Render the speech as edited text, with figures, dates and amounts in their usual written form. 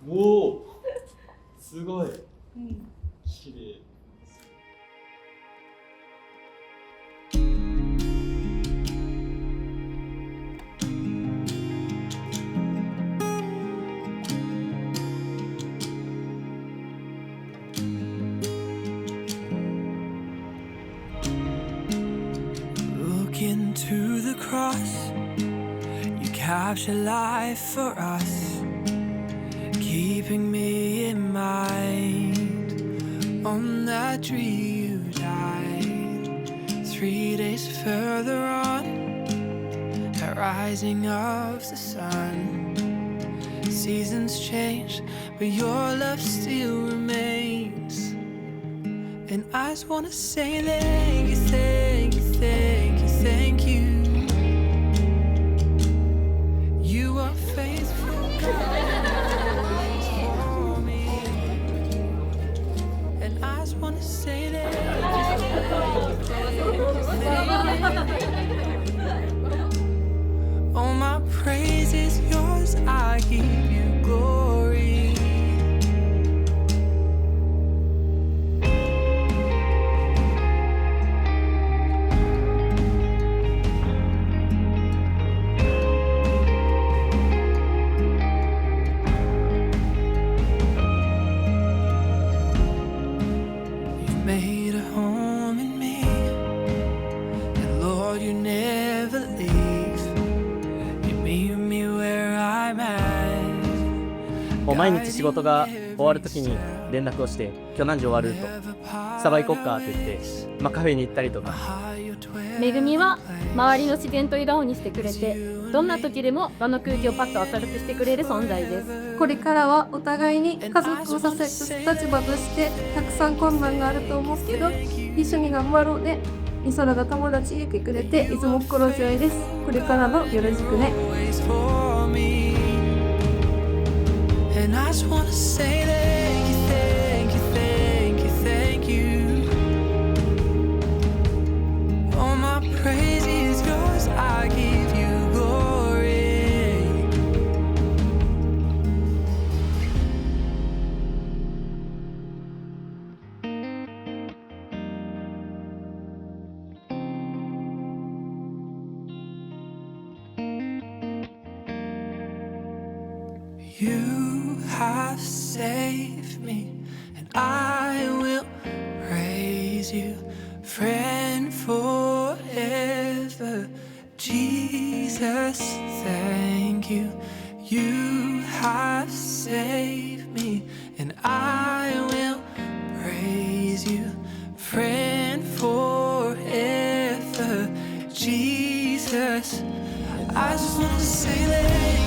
おお、すごい。綺麗。To the cross, you capture life for us, keeping me in mind. On that tree you died. 3 days further on, a rising of the sun. Seasons change, but your love still remains. And I just wanna say thank you, thank you, thank you, thank you. You are faithful for me. And I just wanna say thank you, thank you. All my praise is yours, I give you glory. You never leave. You meet me where I'm at. もう毎日仕事が終わるときに連絡をして、今日何時終わると、スタバ行こっかって言って、カフェに行ったりとか。めぐみは周りの自然と笑顔にしてくれて、どんな時でも場の空気をパッと明るくしてくれる存在です。これからはお互いに家族を支える立場としてたくさん困難があると思うけど、一緒に頑張ろうね。みそらが友達いてくれていつも心強いです。これからもよろしくね。You have saved me, and I will praise you, friend forever. Jesus, thank you. You have saved me, and I will praise you, friend forever. Jesus, I just want to say that